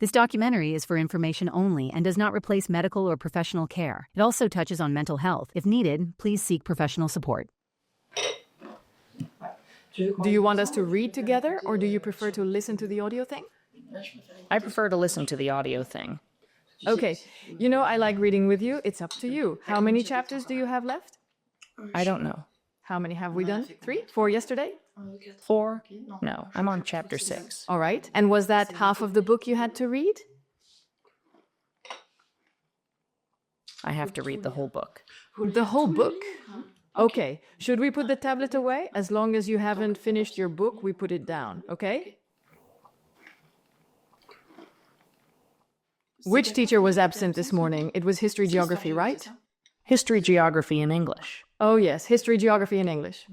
This documentary is for information only and does not replace medical or professional care. It also touches on mental health. If needed, please seek professional support. Do you want us to read together, or do you prefer to listen to the audio thing? I prefer to listen to the audio thing. Okay, you know I like reading with you. It's up to you. How many chapters do you have left? I don't know. How many have we done? 3? 4 yesterday? 4? No, I'm on chapter 6. All right. And was that half of the book you had to read? I have to read the whole book. The whole book? Okay. Should we put the tablet away? As long as you haven't finished your book, we put it down, okay? Which teacher was absent this morning? It was history, geography, right? History, geography, and English. Oh yes, history, geography, and English.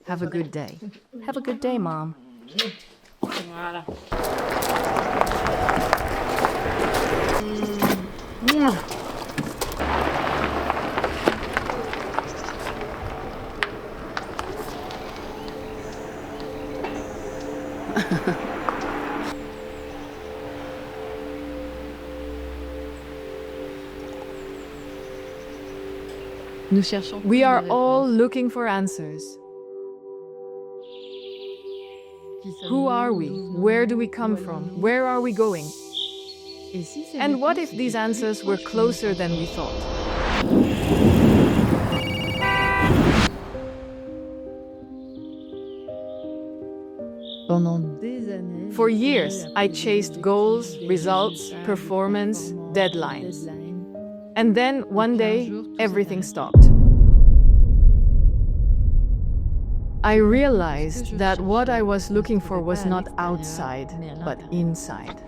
Have a good day. Have a good day, Mom. We are all looking for answers. Who are we? Where do we come from? Where are we going? And what if these answers were closer than we thought? For years, I chased goals, results, performance, deadlines. And then, one day, everything stopped. I realized that what I was looking for was not outside, but inside.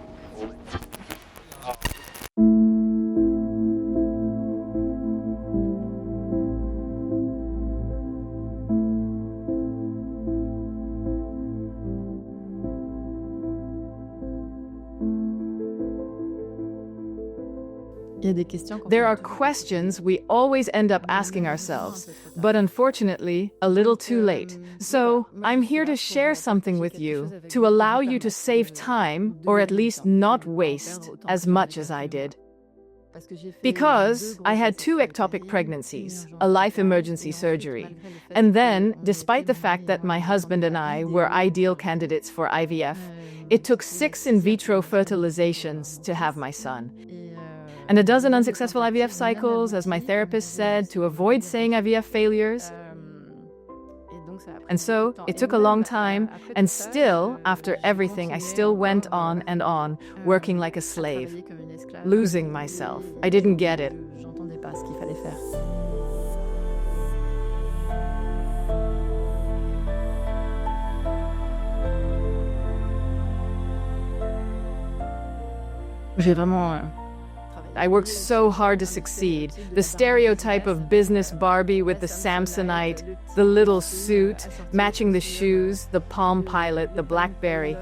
There are questions we always end up asking ourselves, but unfortunately, a little too late. So, I'm here to share something with you, to allow you to save time, or at least not waste as much as I did. Because I had 2 ectopic pregnancies, a life emergency surgery, and then, despite the fact that my husband and I were ideal candidates for IVF, it took 6 in vitro fertilizations to have my son. And a dozen unsuccessful IVF cycles, as my therapist said, to avoid saying IVF failures. And so, it took a long time, and still, after everything, I still went on and on, working like a slave, losing myself. I didn't get it. I worked so hard to succeed. The stereotype of business Barbie with the Samsonite, the little suit, matching the shoes, the Palm Pilot, the BlackBerry.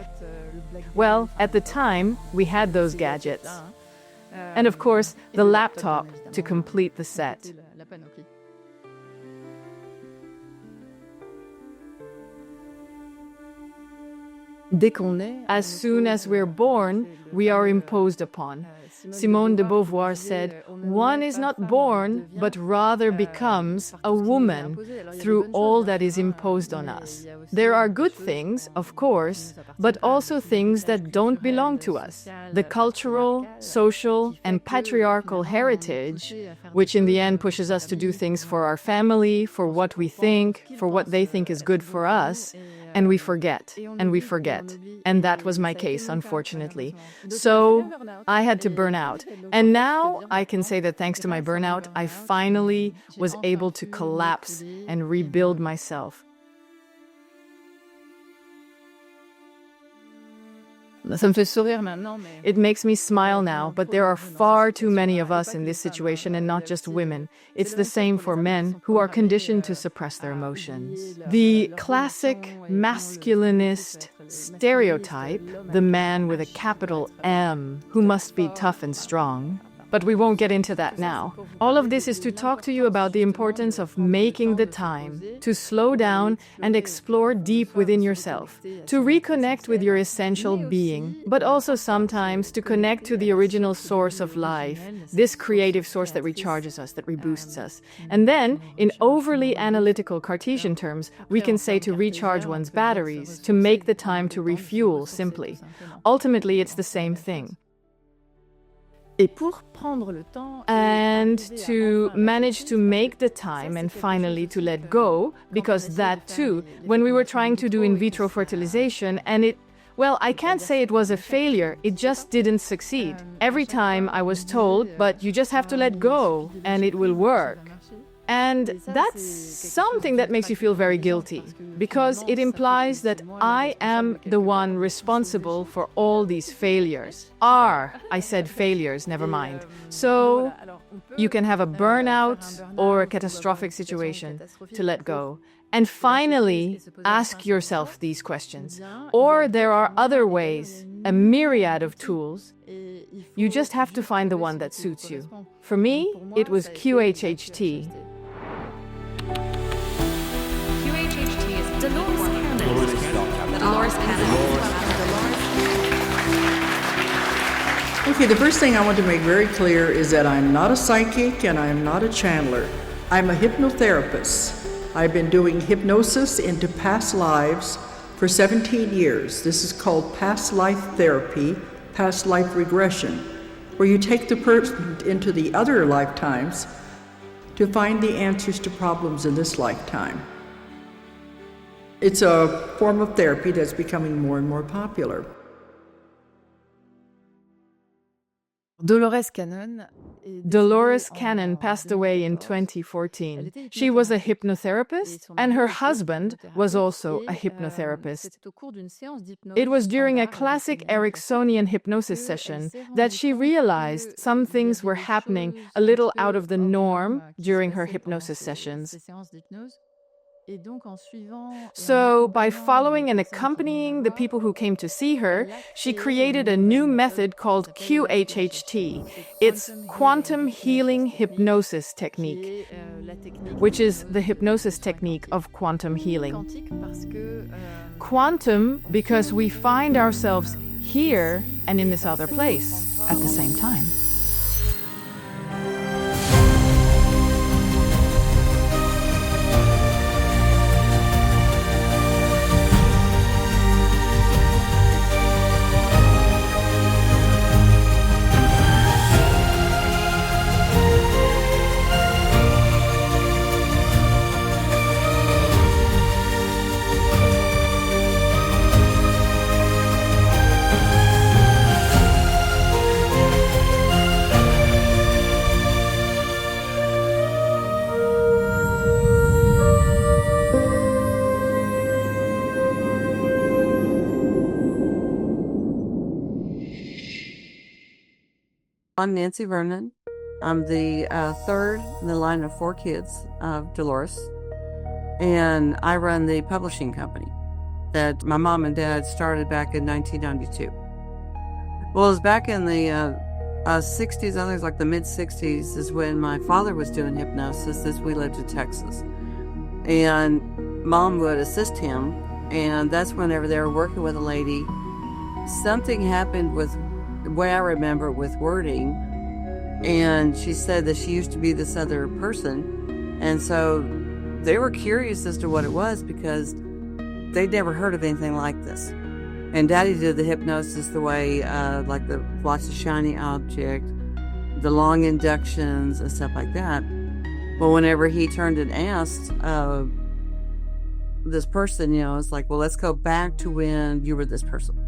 Well, at the time, we had those gadgets. And of course, the laptop to complete the set. As soon as we're born, we are imposed upon. Simone de Beauvoir said, "One is not born, but rather becomes a woman through all that is imposed on us." There are good things, of course, but also things that don't belong to us. The cultural, social, and patriarchal heritage, which in the end pushes us to do things for our family, for what we think, for what they think is good for us. And we forget, and we forget. And that was my case, unfortunately. So I had to burn out. And now I can say that thanks to my burnout, I finally was able to collapse and rebuild myself. It makes me smile now, but there are far too many of us in this situation, and not just women. It's the same for men who are conditioned to suppress their emotions. The classic masculinist stereotype, the man with a capital M, who must be tough and strong, but we won't get into that now. All of this is to talk to you about the importance of making the time to slow down and explore deep within yourself, to reconnect with your essential being, but also sometimes to connect to the original source of life, this creative source that recharges us, that reboosts us. And then, in overly analytical Cartesian terms, we can say to recharge one's batteries, to make the time to refuel, simply. Ultimately, it's the same thing. And to manage to make the time and finally to let go, because that too, when we were trying to do in vitro fertilization, and well, I can't say it was a failure, it just didn't succeed. Every time I was told, but you just have to let go and it will work. And that's something that makes you feel very guilty, because it implies that I am the one responsible for all these failures. I said failures, never mind. So you can have a burnout or a catastrophic situation to let go. And finally, ask yourself these questions. Or there are other ways, a myriad of tools. You just have to find the one that suits you. For me, it was QHHT. QHHT is Dolores Cannon. Dolores Cannon. Okay, the first thing I want to make very clear is that I'm not a psychic and I'm not a channeler. I'm a hypnotherapist. I've been doing hypnosis into past lives for 17 years. This is called past life therapy, past life regression, where you take the person into the other lifetimes to find the answers to problems in this lifetime. It's a form of therapy that's becoming more and more popular. Dolores Cannon passed away in 2014. She was a hypnotherapist, and her husband was also a hypnotherapist. It was during a classic Ericksonian hypnosis session that she realized some things were happening a little out of the norm during her hypnosis sessions. So, by following and accompanying the people who came to see her, she created a new method called QHHT. It's Quantum Healing Hypnosis Technique, which is the hypnosis technique of quantum healing. Quantum because we find ourselves here and in this other place at the same time. I'm Nancy Vernon. I'm the third in the line of 4 kids of Dolores, and I run the publishing company that my mom and dad started back in 1992. Well, it was back in the 60s, I think it was like the mid-60s, is when my father was doing hypnosis as we lived in Texas. And Mom would assist him, and that's whenever they were working with a lady, something happened with the way I remember with wording, and she said that she used to be this other person, and so they were curious as to what it was because they'd never heard of anything like this. And Daddy did the hypnosis the way, like the watch the shiny object, the long inductions and stuff like that. But whenever he turned and asked this person, it's like, well, let's go back to when you were this person.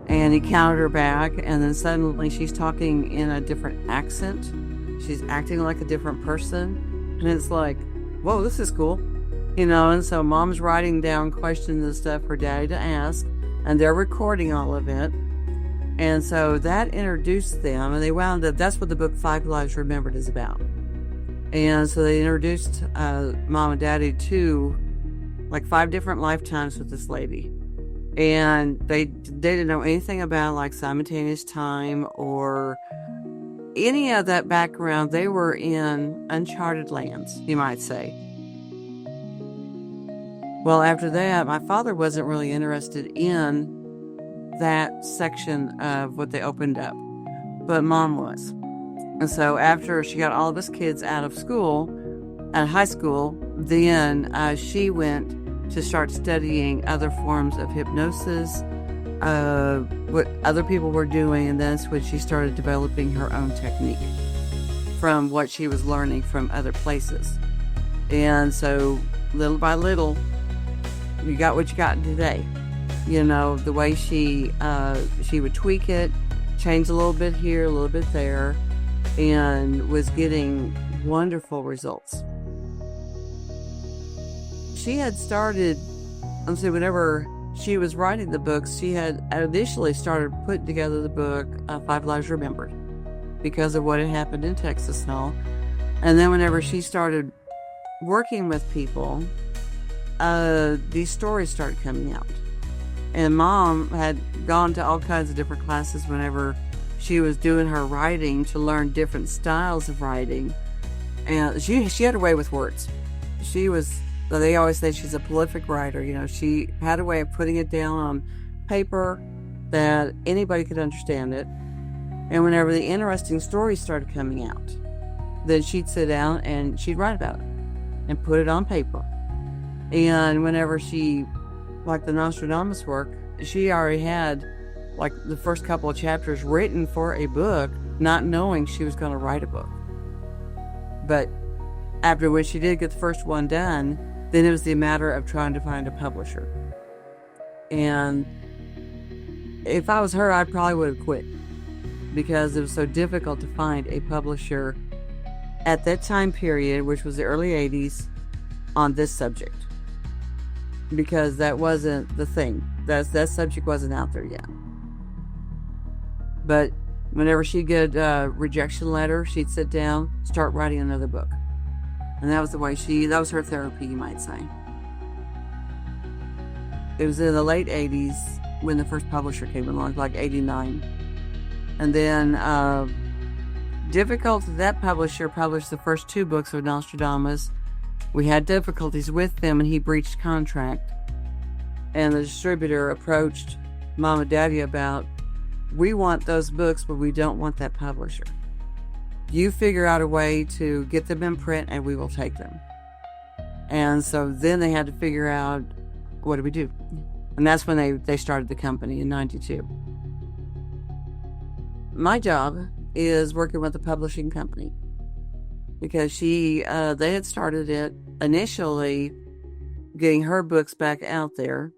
And he counted her back, and then suddenly she's talking in a different accent. She's acting like a different person. And it's like, whoa, this is cool. And so Mom's writing down questions and stuff for Daddy to ask, and they're recording all of it. And so that introduced them, and they wound up, that's what the book 5 Lives Remembered is about. And so they introduced Mom and Daddy to like 5 different lifetimes with this lady. And they didn't know anything about like simultaneous time or any of that background. They were in uncharted lands, you might say. Well, after that, my father wasn't really interested in that section of what they opened up, but Mom was. And so after she got all of us kids out of school, out of high school, then she went to start studying other forms of hypnosis, what other people were doing, and that's when she started developing her own technique from what she was learning from other places. And so little by little, you got what you got today. You know, the way she would tweak it, change a little bit here, a little bit there, and was getting wonderful results. She had started, whenever she was writing the books, she had initially started putting together the book, 5 Lives Remembered, because of what had happened in Texas and all. And then whenever she started working with people, these stories started coming out. And Mom had gone to all kinds of different classes whenever she was doing her writing to learn different styles of writing. And she had her way with words. They always say she's a prolific writer. You know, she had a way of putting it down on paper that anybody could understand it. And whenever the interesting stories started coming out, then she'd sit down and she'd write about it and put it on paper. And whenever she, like the Nostradamus work, she already had like the first couple of chapters written for a book, not knowing she was going to write a book. But after when she did get the first one done, then it was the matter of trying to find a publisher. And if I was her, I probably would have quit, because it was so difficult to find a publisher at that time period, which was the early 80s, on this subject. Because that wasn't the thing. That subject wasn't out there yet. But whenever she'd get a rejection letter, she'd sit down, start writing another book. And that was the way that was her therapy, you might say. It was in the late 80s when the first publisher came along, like 89. And then, that publisher published the first 2 books of Nostradamus. We had difficulties with them, and he breached contract. And the distributor approached Mom and Daddy about, we want those books, but we don't want that publisher. You figure out a way to get them in print, and we will take them. And so then they had to figure out, what do we do? And that's when they started the company in 92. My job is working with the publishing company, because they had started it initially getting her books back out there,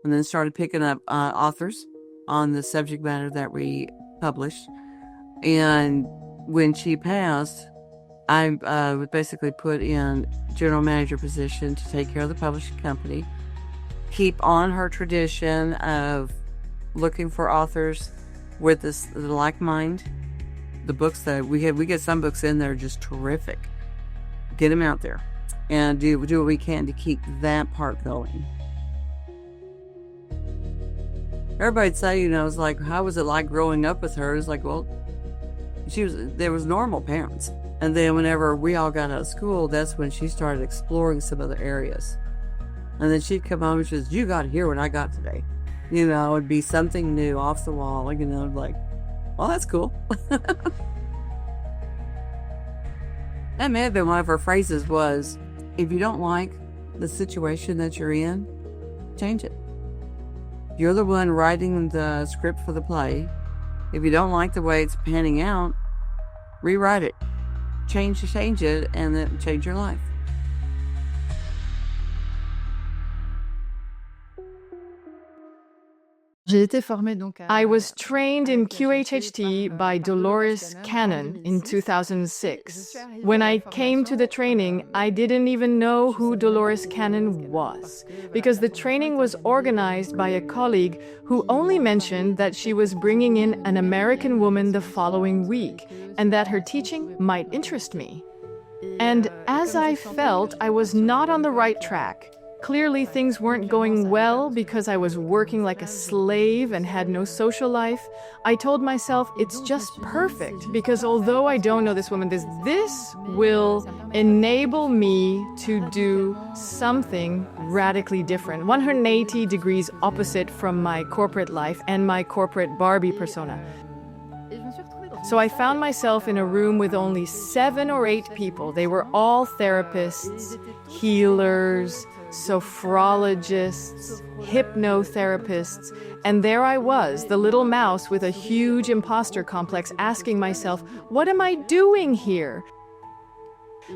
and then started picking up authors on the subject matter that we published. And when she passed, I was basically put in general manager position to take care of the publishing company, keep on her tradition of looking for authors with the like mind. The books that we get some books in there are just terrific. Get them out there and do what we can to keep that part going. Everybody'd say, it's like, how was it like growing up with her? It's like, well, there was normal parents. And then whenever we all got out of school, that's when she started exploring some other areas. And then she'd come home and she says, you got to hear what I got today. It'd be something new off the wall, like, well, that's cool. That may have been one of her phrases was, if you don't like the situation that you're in, change it. You're the one writing the script for the play. If you don't like the way it's panning out, rewrite it. Change it, and then change your life. I was trained in QHHT by Dolores Cannon in 2006. When I came to the training, I didn't even know who Dolores Cannon was, because the training was organized by a colleague who only mentioned that she was bringing in an American woman the following week, and that her teaching might interest me. And as I felt I was not on the right track, Clearly, things weren't going well because I was working like a slave and had no social life. I told myself it's just perfect because although I don't know this woman, this will enable me to do something radically different, 180 degrees opposite from my corporate life and my corporate Barbie persona. So I found myself in a room with only 7 or 8 people. They were all therapists, healers, sophrologists, hypnotherapists, and there I was, the little mouse with a huge imposter complex, asking myself, what am I doing here?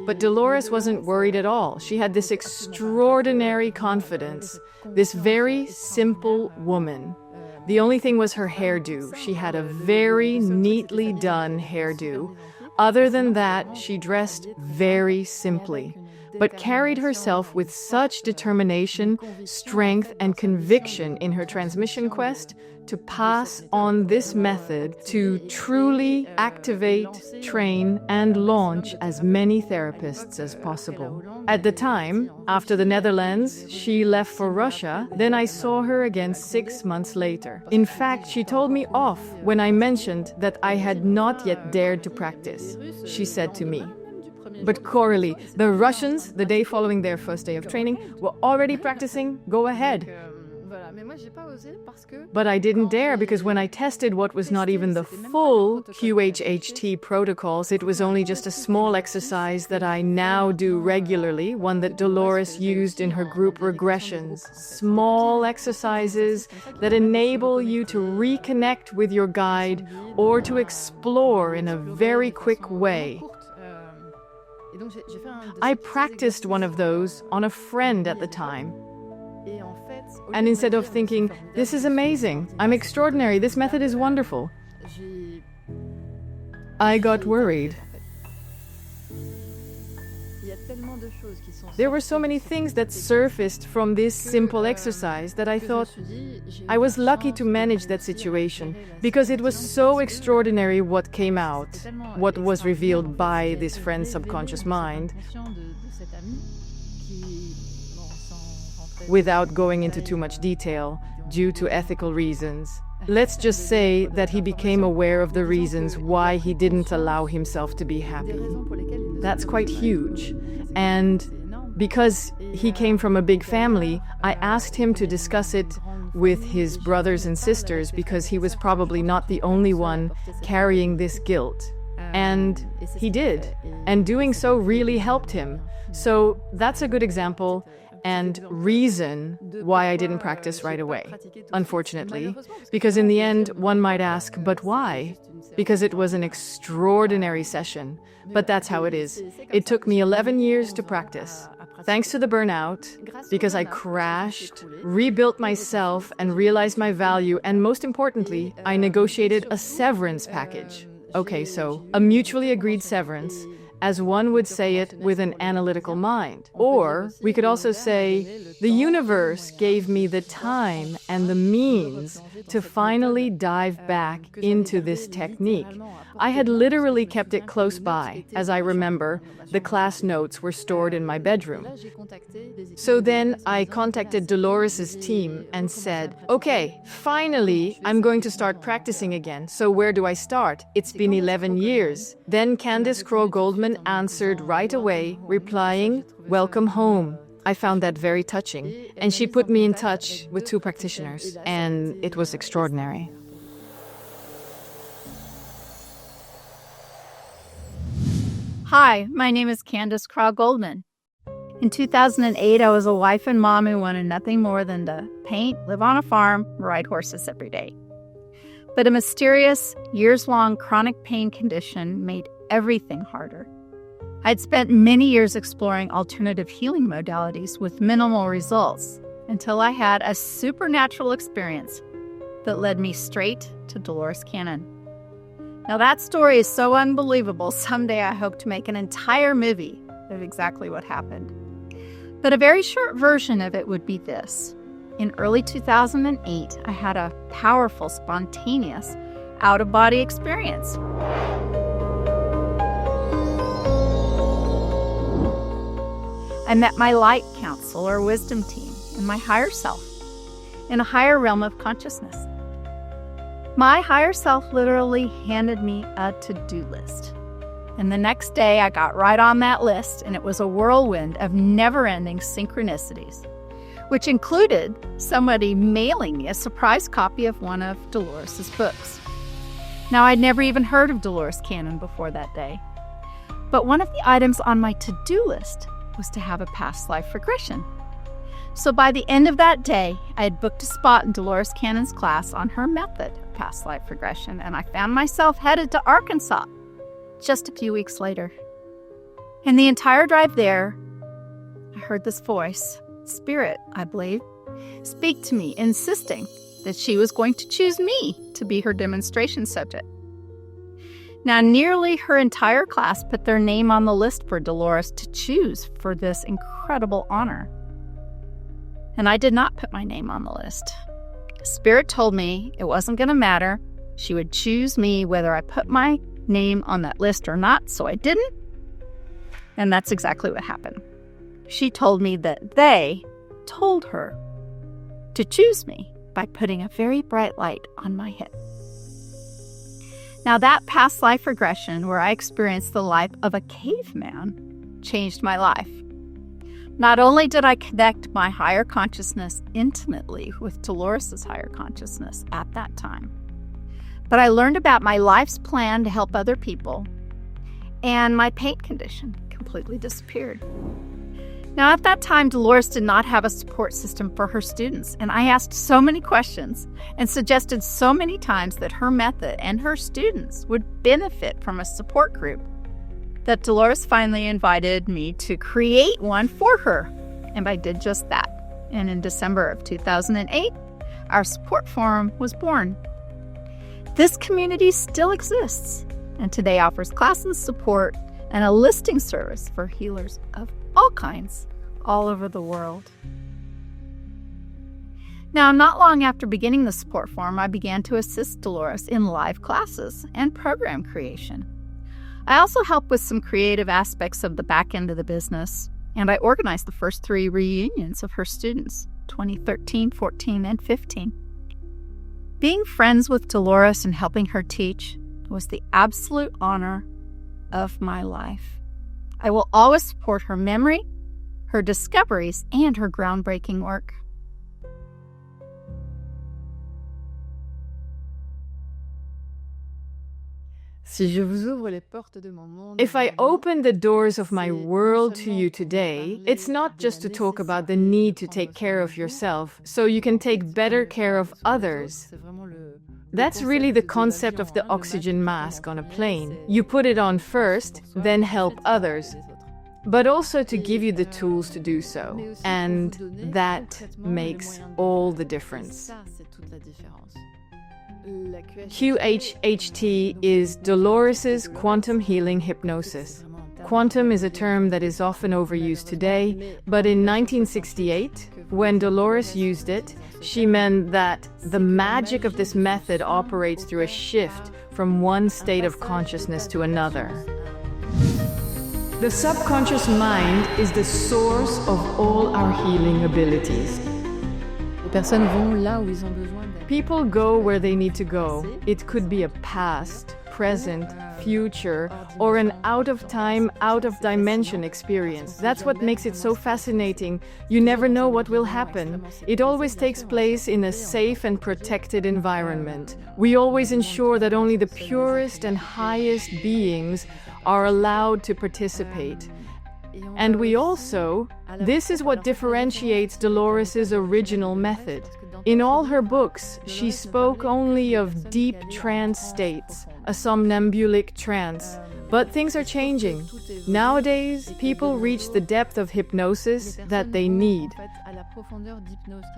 But Dolores wasn't worried at all. She had this extraordinary confidence, this very simple woman. The only thing was her hairdo. She had a very neatly done hairdo. Other than that, she dressed very simply, but carried herself with such determination, strength, and conviction in her transmission quest to pass on this method to truly activate, train, and launch as many therapists as possible. At the time, after the Netherlands, she left for Russia. Then I saw her again 6 months later. In fact, she told me off when I mentioned that I had not yet dared to practice. She said to me, "But Coralie, the Russians, the day following their first day of training, were already practicing. Go ahead." But I didn't dare because when I tested what was not even the full QHHT protocols, it was only just a small exercise that I now do regularly, one that Dolores used in her group Regressions. Small exercises that enable you to reconnect with your guide or to explore in a very quick way. I practiced one of those on a friend at the time. And instead of thinking, this is amazing, I'm extraordinary, this method is wonderful, I got worried. There were so many things that surfaced from this simple exercise that I thought I was lucky to manage that situation because it was so extraordinary what came out, what was revealed by this friend's subconscious mind. Without going into too much detail, due to ethical reasons. Let's just say that he became aware of the reasons why he didn't allow himself to be happy. That's quite huge. And because he came from a big family, I asked him to discuss it with his brothers and sisters because he was probably not the only one carrying this guilt. And he did. And doing so really helped him. So that's a good example and reason why I didn't practice right away, unfortunately. Because in the end, one might ask, but why? Because it was an extraordinary session. But that's how it is. It took me 11 years to practice. Thanks to the burnout, because I crashed, rebuilt myself, and realized my value, and most importantly, I negotiated a severance package. Okay, so a mutually agreed severance, as one would say it with an analytical mind. Or we could also say, the universe gave me the time and the means to finally dive back into this technique. I had literally kept it close by. As I remember, the class notes were stored in my bedroom. So then I contacted Dolores' team and said, okay, finally, I'm going to start practicing again. So where do I start? It's been 11 years. Then Candace Craw-Goldman answered right away, replying, welcome home. I found that very touching. And she put me in touch with 2 practitioners, and it was extraordinary. Hi, my name is Candace Craw-Goldman. In 2008, I was a wife and mom who wanted nothing more than to paint, live on a farm, ride horses every day. But a mysterious, years-long chronic pain condition made everything harder. I'd spent many years exploring alternative healing modalities with minimal results until I had a supernatural experience that led me straight to Dolores Cannon. Now that story is so unbelievable, someday I hope to make an entire movie of exactly what happened. But a very short version of it would be this. In early 2008, I had a powerful, spontaneous, out-of-body experience. I met my light council or wisdom team and my higher self in a higher realm of consciousness. My higher self literally handed me a to-do list. And the next day, I got right on that list, and it was a whirlwind of never-ending synchronicities, which included somebody mailing me a surprise copy of one of Dolores' books. Now, I'd never even heard of Dolores Cannon before that day, but one of the items on my to-do list was to have a past life regression. So by the end of that day, I had booked a spot in Dolores Cannon's class on her method of past life regression, and I found myself headed to Arkansas just a few weeks later. And the entire drive there, I heard this voice, spirit, I believe, speak to me, insisting that she was going to choose me to be her demonstration subject. Now, nearly her entire class put their name on the list for Dolores to choose for this incredible honor. And I did not put my name on the list. Spirit told me it wasn't going to matter. She would choose me whether I put my name on that list or not, so I didn't. And that's exactly what happened. She told me that they told her to choose me by putting a very bright light on my head. Now, that past life regression where I experienced the life of a caveman changed my life. Not only did I connect my higher consciousness intimately with Dolores' higher consciousness at that time, but I learned about my life's plan to help other people, and my pain condition completely disappeared. Now, at that time, Dolores did not have a support system for her students, and I asked so many questions and suggested so many times that her method and her students would benefit from a support group that Dolores finally invited me to create one for her, and I did just that. And in December of 2008, our support forum was born. This community still exists, and today offers classes, support, and a listing service for healers of all kinds all over the world. Now, not long after beginning the support forum, I began to assist Dolores in live classes and program creation. I also helped with some creative aspects of the back end of the business, and I organized the first 3 reunions of her students, 2013, 14, and 15. Being friends with Dolores and helping her teach was the absolute honor of my life. I will always support her memory, her discoveries, and her groundbreaking work. If I open the doors of my world to you today, it's not just to talk about the need to take care of yourself so you can take better care of others. That's really the concept of the oxygen mask on a plane. You put it on first, then help others, but also to give you the tools to do so. And that makes all the difference. QHHT is Dolores' quantum healing hypnosis. Quantum is a term that is often overused today, but in 1968, when Dolores used it, she meant that the magic of this method operates through a shift from one state of consciousness to another. The subconscious mind is the source of all our healing abilities. People go where they need to go. It could be a past, present, future, or an out-of-time, out-of-dimension experience. That's what makes it so fascinating. You never know what will happen. It always takes place in a safe and protected environment. We always ensure that only the purest and highest beings are allowed to participate. And we also, this is what differentiates Dolores' original method. In all her books, she spoke only of deep trance states, a somnambulic trance. But things are changing. Nowadays, people reach the depth of hypnosis that they need.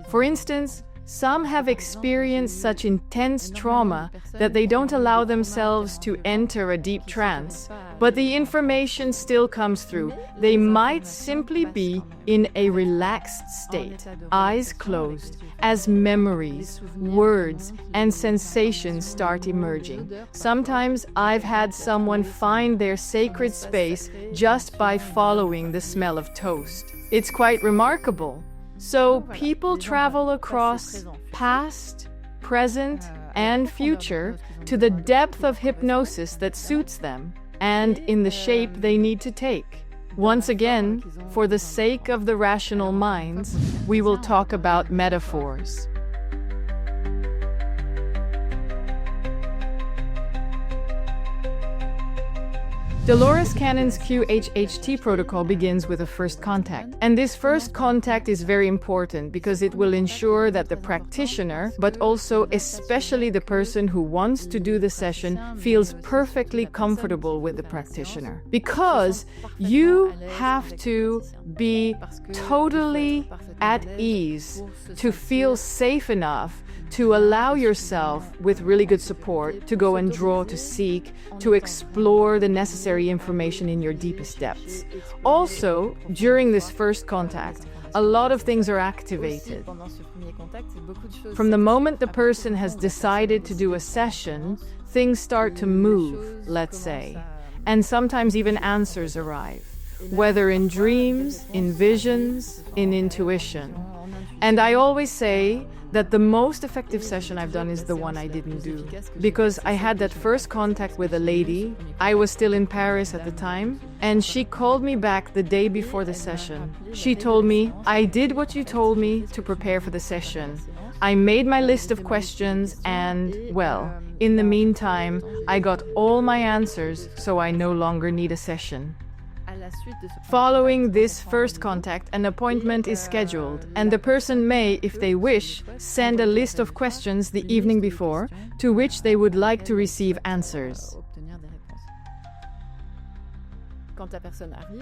For instance, some have experienced such intense trauma that they don't allow themselves to enter a deep trance, but the information still comes through. They might simply be in a relaxed state, eyes closed, as memories, words, and sensations start emerging. Sometimes I've had someone find their sacred space just by following the smell of toast. It's quite remarkable. So people travel across past, present, and future to the depth of hypnosis that suits them and in the shape they need to take. Once again, for the sake of the rational minds, we will talk about metaphors. Dolores Cannon's QHHT protocol begins with a first contact. And this first contact is very important because it will ensure that the practitioner, but also especially the person who wants to do the session, feels perfectly comfortable with the practitioner. Because you have to be totally at ease to feel safe enough to allow yourself, with really good support, to go and draw, to seek, to explore the necessary information in your deepest depths. Also, during this first contact, a lot of things are activated. From the moment the person has decided to do a session, things start to move, let's say, and sometimes even answers arrive, whether in dreams, in visions, in intuition. And I always say that the most effective session I've done is the one I didn't do. Because I had that first contact with a lady, I was still in Paris at the time, and she called me back the day before the session. She told me, "I did what you told me to prepare for the session. I made my list of questions and, well, in the meantime, I got all my answers, so I no longer need a session." Following this first contact, an appointment is scheduled, and the person may, if they wish, send a list of questions the evening before, to which they would like to receive answers.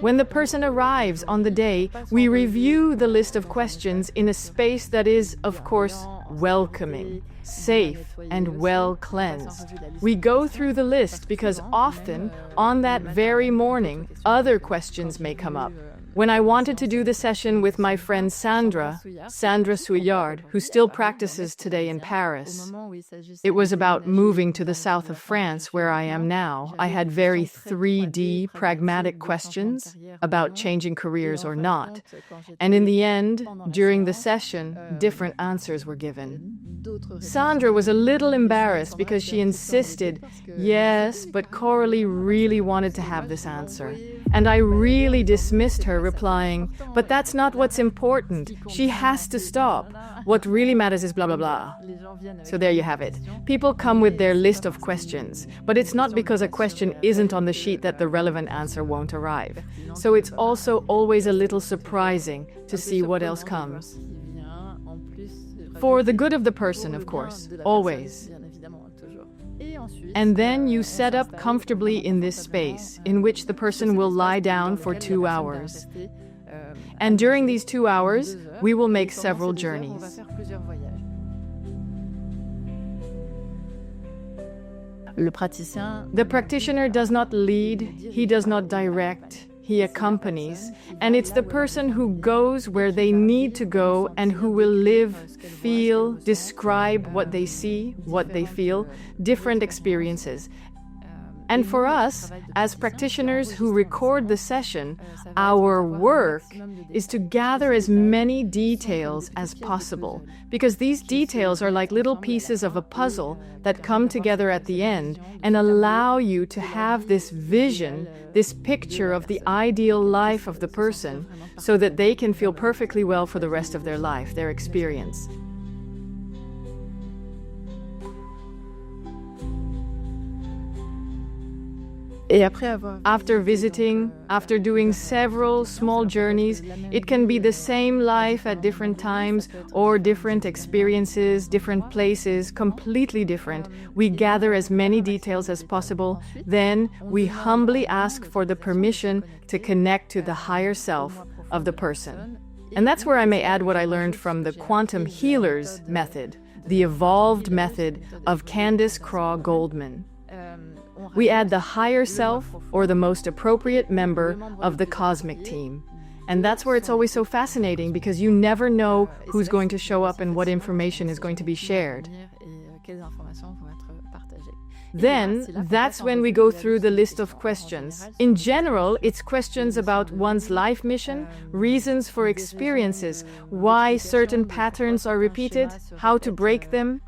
When the person arrives on the day, we review the list of questions in a space that is, of course, welcoming, safe, and well cleansed. We go through the list because often, on that very morning, other questions may come up. When I wanted to do the session with my friend Sandra Souillard, who still practices today in Paris, it was about moving to the south of France, where I am now. I had very 3D, pragmatic questions about changing careers or not. And in the end, during the session, different answers were given. Sandra was a little embarrassed because she insisted, yes, but Coralie really wanted to have this answer. And I really dismissed her, replying, but that's not what's important. She has to stop. What really matters is blah, blah, blah. So there you have it. People come with their list of questions, but it's not because a question isn't on the sheet that the relevant answer won't arrive. So it's also always a little surprising to see what else comes. For the good of the person, of course, always. And then you set up comfortably in this space, in which the person will lie down for 2 hours. And during these 2 hours, we will make several journeys. The practitioner does not lead, he does not direct, he accompanies, and it's the person who goes where they need to go and who will live, feel, describe what they see, what they feel, different experiences. And for us, as practitioners who record the session, our work is to gather as many details as possible, because these details are like little pieces of a puzzle that come together at the end and allow you to have this vision, this picture of the ideal life of the person, so that they can feel perfectly well for the rest of their life, their experience. After visiting, after doing several small journeys, it can be the same life at different times or different experiences, different places, completely different. We gather as many details as possible. Then we humbly ask for the permission to connect to the higher self of the person. And that's where I may add what I learned from the quantum healers method, the evolved method of Candace Craw-Goldman. We add the higher self or the most appropriate member of the cosmic team. And that's where it's always so fascinating, because you never know who's going to show up and what information is going to be shared. Then, that's when we go through the list of questions. In general, it's questions about one's life mission, reasons for experiences, why certain patterns are repeated, how to break them,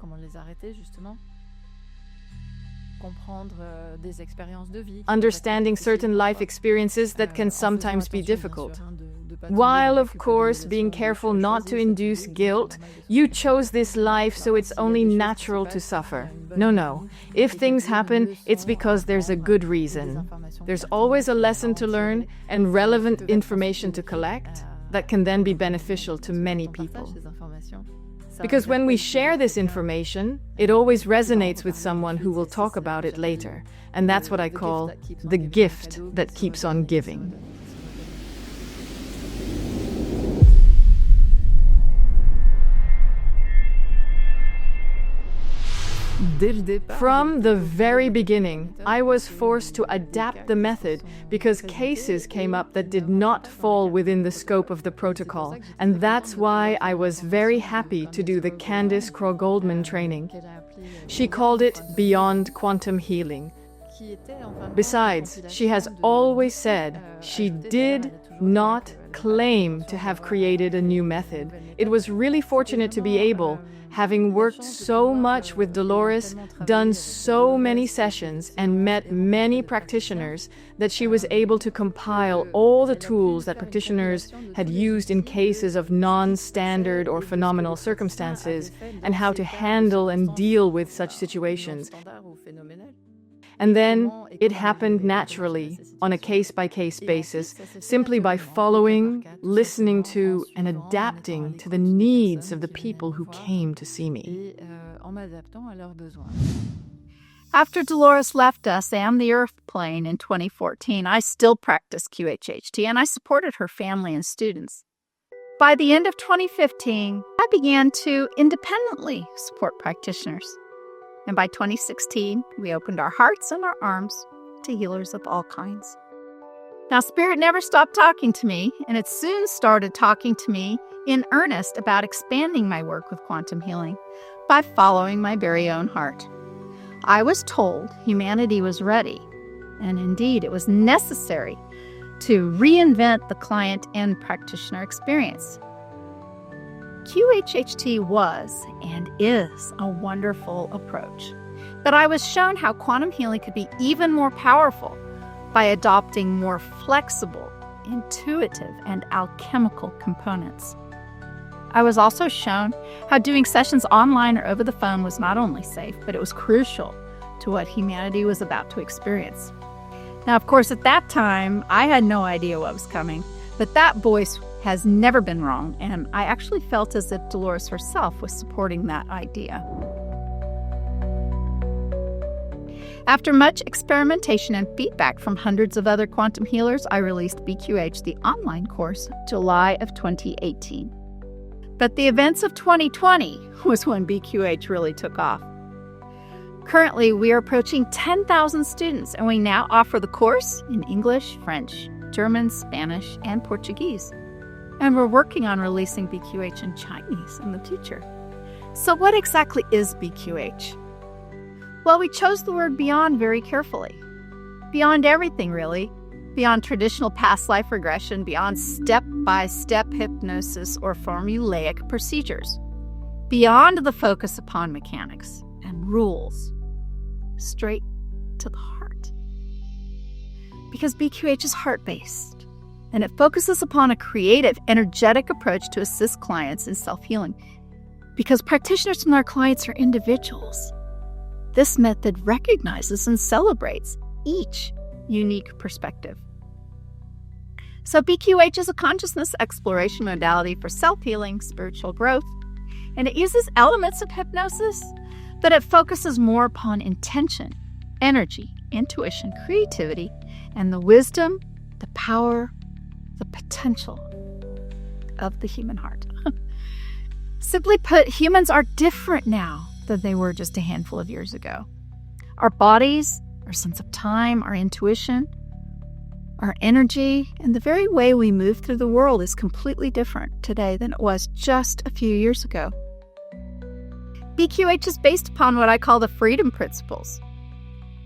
understanding certain life experiences that can sometimes be difficult. While, of course, being careful not to induce guilt, you chose this life, so it's only natural to suffer. No. If things happen, it's because there's a good reason. There's always a lesson to learn and relevant information to collect that can then be beneficial to many people. Because when we share this information, it always resonates with someone who will talk about it later. And that's what I call the gift that keeps on giving. From the very beginning, I was forced to adapt the method because cases came up that did not fall within the scope of the protocol. And that's why I was very happy to do the Candace Craw-Goldman training. She called it Beyond Quantum Healing. Besides, she has always said she did not claim to have created a new method. It was really fortunate to be able, having worked so much with Dolores, done so many sessions, and met many practitioners, that she was able to compile all the tools that practitioners had used in cases of non-standard or phenomenal circumstances, and how to handle and deal with such situations. And then it happened naturally, on a case-by-case basis, simply by following, listening to, and adapting to the needs of the people who came to see me. After Dolores left us and the Earth plane in 2014, I still practiced QHHT, and I supported her family and students. By the end of 2015, I began to independently support practitioners. And by 2016, we opened our hearts and our arms to healers of all kinds. Now, Spirit never stopped talking to me, and it soon started talking to me in earnest about expanding my work with quantum healing by following my very own heart. I was told humanity was ready, and indeed it was necessary to reinvent the client and practitioner experience. QHHT was and is a wonderful approach, but I was shown how quantum healing could be even more powerful by adopting more flexible, intuitive, and alchemical components. I was also shown how doing sessions online or over the phone was not only safe, but it was crucial to what humanity was about to experience. Now, of course, at that time, I had no idea what was coming, but that voice has never been wrong, and I actually felt as if Dolores herself was supporting that idea. After much experimentation and feedback from hundreds of other quantum healers, I released BQH, the online course, July of 2018. But the events of 2020 was when BQH really took off. Currently, we are approaching 10,000 students, and we now offer the course in English, French, German, Spanish, and Portuguese. And we're working on releasing BQH in Chinese in the future. So what exactly is BQH? Well, we chose the word beyond very carefully. Beyond everything, really. Beyond traditional past life regression, beyond step-by-step hypnosis or formulaic procedures. Beyond the focus upon mechanics and rules. Straight to the heart. Because BQH is heart-based. And it focuses upon a creative, energetic approach to assist clients in self-healing. Because practitioners and our clients are individuals, this method recognizes and celebrates each unique perspective. So BQH is a consciousness exploration modality for self-healing, spiritual growth, and it uses elements of hypnosis, but it focuses more upon intention, energy, intuition, creativity, and the wisdom, the power, the potential of the human heart. Simply put, humans are different now than they were just a handful of years ago. Our bodies our sense of time, our intuition, our energy, and the very way we move through the world is completely different today than it was just a few years ago. BQH is based upon what I call the freedom principles.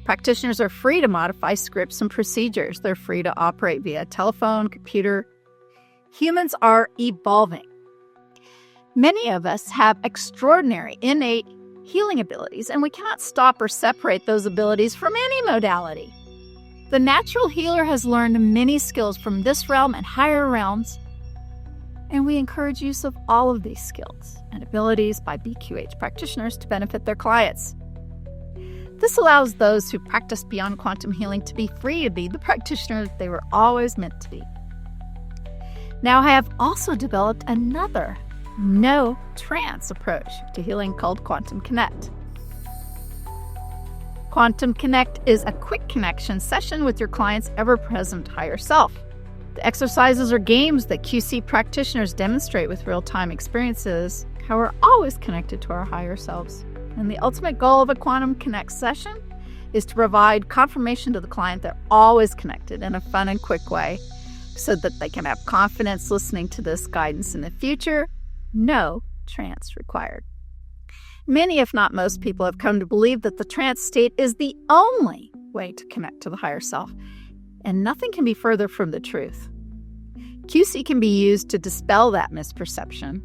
Practitioners are free to modify scripts and procedures. They're free to operate via telephone, computer. Humans are evolving. Many of us have extraordinary innate healing abilities, and we cannot stop or separate those abilities from any modality. The natural healer has learned many skills from this realm and higher realms, and we encourage use of all of these skills and abilities by BQH practitioners to benefit their clients. This allows those who practice beyond quantum healing to be free to be the practitioners they were always meant to be. Now, I have also developed another no-trance approach to healing called Quantum Connect. Quantum Connect is a quick connection session with your client's ever-present higher self. The exercises are games that QC practitioners demonstrate with real-time experiences how we're always connected to our higher selves. And the ultimate goal of a Quantum Connect session is to provide confirmation to the client they're always connected in a fun and quick way so that they can have confidence listening to this guidance in the future. No trance required. Many, if not most people, have come to believe that the trance state is the only way to connect to the higher self, and nothing can be further from the truth. QC can be used to dispel that misperception.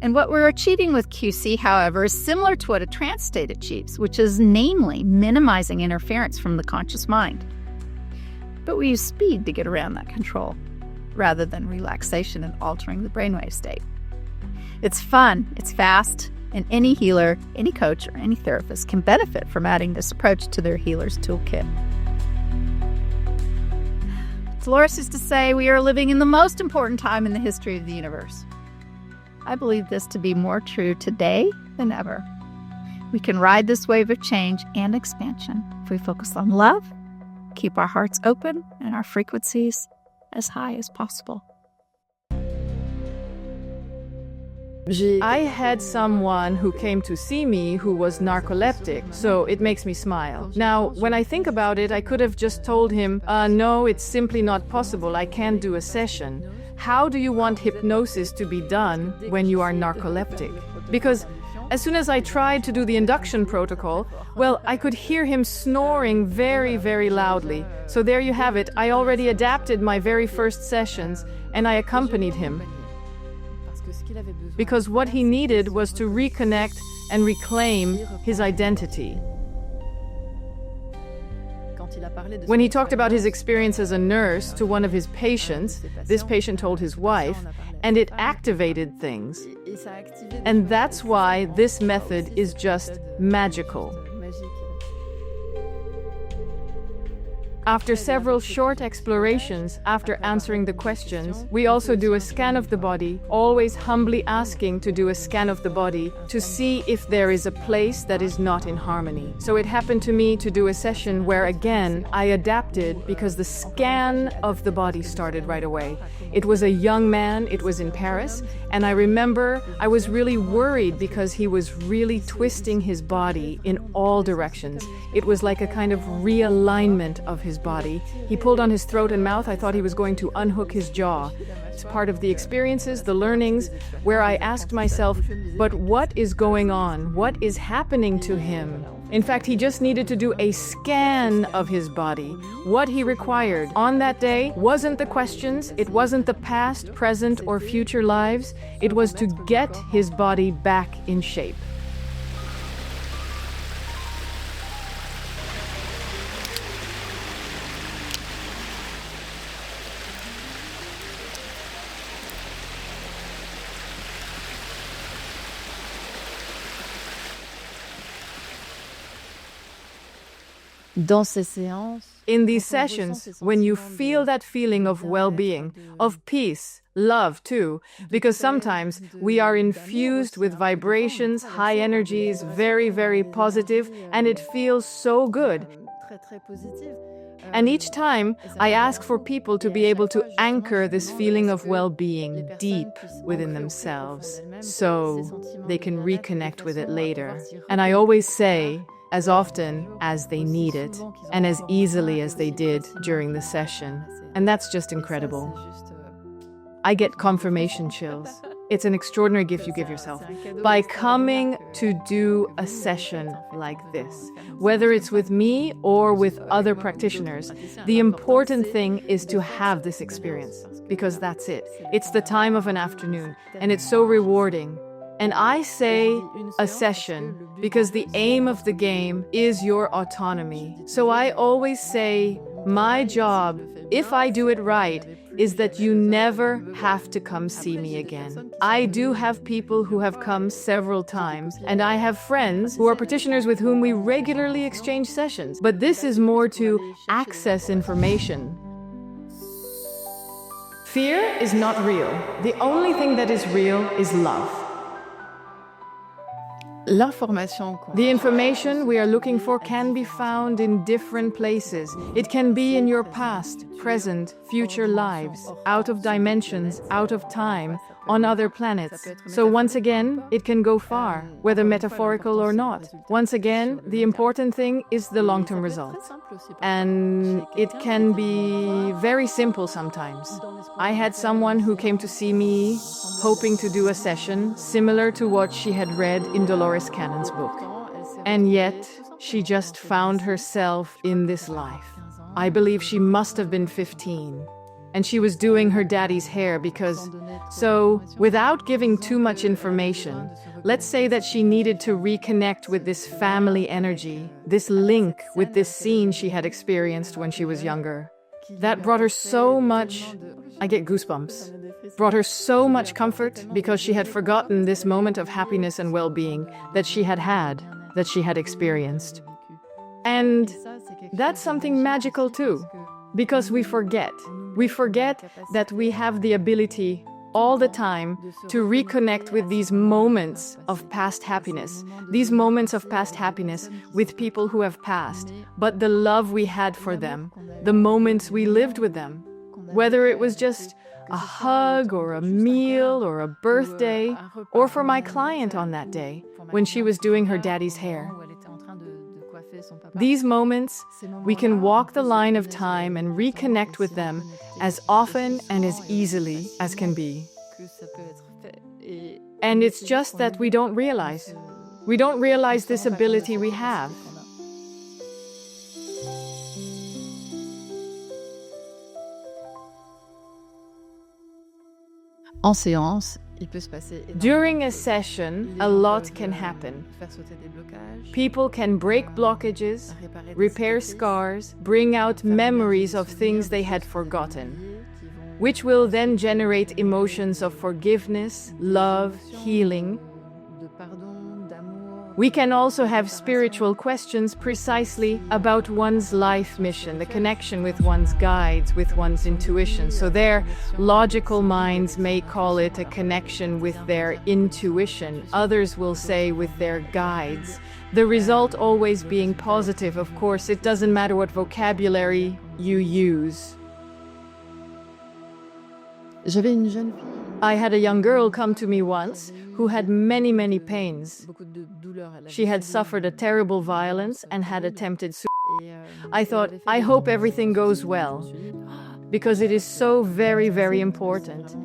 And what we're achieving with QC, however, is similar to what a trance state achieves, which is namely minimizing interference from the conscious mind. But we use speed to get around that control, rather than relaxation and altering the brainwave state. It's fun, it's fast, and any healer, any coach, or any therapist can benefit from adding this approach to their healer's toolkit. Dolores used to say we are living in the most important time in the history of the universe. I believe this to be more true today than ever. We can ride this wave of change and expansion if we focus on love, keep our hearts open, and our frequencies as high as possible. I had someone who came to see me who was narcoleptic, so it makes me smile. Now, when I think about it, I could have just told him, no, it's simply not possible, I can't do a session. How do you want hypnosis to be done when you are narcoleptic? Because as soon as I tried to do the induction protocol, well, I could hear him snoring very, very loudly. So there you have it. I already adapted my very first sessions, and I accompanied him. Because what he needed was to reconnect and reclaim his identity. When he talked about his experience as a nurse to one of his patients, this patient told his wife, and it activated things. And that's why this method is just magical. After several short explorations, after answering the questions, we also do a scan of the body, always humbly asking to do a scan of the body to see if there is a place that is not in harmony. So it happened to me to do a session where, again, I adapted because the scan of the body started right away. It was a young man, it was in Paris, and I remember I was really worried because he was really twisting his body in all directions. It was like a kind of realignment of his body. He pulled on his throat and mouth. I thought he was going to unhook his jaw. It's part of the experiences, the learnings, where I asked myself, but what is going on? What is happening to him? In fact, he just needed to do a scan of his body. What he required on that day wasn't the questions, it wasn't the past, present, or future lives. It was to get his body back in shape. In these sessions, when you feel that feeling of well-being, of peace, love too, because sometimes we are infused with vibrations, high energies, very, very positive, and it feels so good. And each time, I ask for people to be able to anchor this feeling of well-being deep within themselves so they can reconnect with it later. And I always say, as often as they need it, and as easily as they did during the session. And that's just incredible. I get confirmation chills. It's an extraordinary gift you give yourself by coming to do a session like this. Whether it's with me or with other practitioners, the important thing is to have this experience, because that's it. It's the time of an afternoon, and it's so rewarding. And I say a session because the aim of the game is your autonomy. So I always say, my job, if I do it right, is that you never have to come see me again. I do have people who have come several times, and I have friends who are practitioners with whom we regularly exchange sessions. But this is more to access information. Fear is not real. The only thing that is real is love. The information we are looking for can be found in different places. It can be in your past, present, future lives, out of dimensions, out of time, on other planets. So once again, it can go far, whether metaphorical or not. Once again, the important thing is the long-term results. And it can be very simple sometimes. I had someone who came to see me hoping to do a session similar to what she had read in Dolores Cannon's book. And yet, she just found herself in this life. I believe she must have been 15. And she was doing her daddy's hair because... So, without giving too much information, let's say that she needed to reconnect with this family energy, this link with this scene she had experienced when she was younger. That brought her so much... I get goosebumps. Brought her so much comfort because she had forgotten this moment of happiness and well-being that she had experienced. And that's something magical too, because we forget. We forget that we have the ability all the time to reconnect with these moments of past happiness, with people who have passed, but the love we had for them, the moments we lived with them, whether it was just a hug or a meal or a birthday, or for my client on that day when she was doing her daddy's hair. These moments, we can walk the line of time and reconnect with them as often and as easily as can be. And it's just that we don't realize. We don't realize this ability we have. During a session, a lot can happen. People can break blockages, repair scars, bring out memories of things they had forgotten, which will then generate emotions of forgiveness, love, healing. We can also have spiritual questions precisely about one's life mission, the connection with one's guides, with one's intuition. So their logical minds may call it a connection with their intuition. Others will say with their guides. The result always being positive, of course. It doesn't matter what vocabulary you use. I had a young girl come to me once who had many, many pains. She had suffered a terrible violence and had attempted suicide. I thought, I hope everything goes well, because it is so very, very important.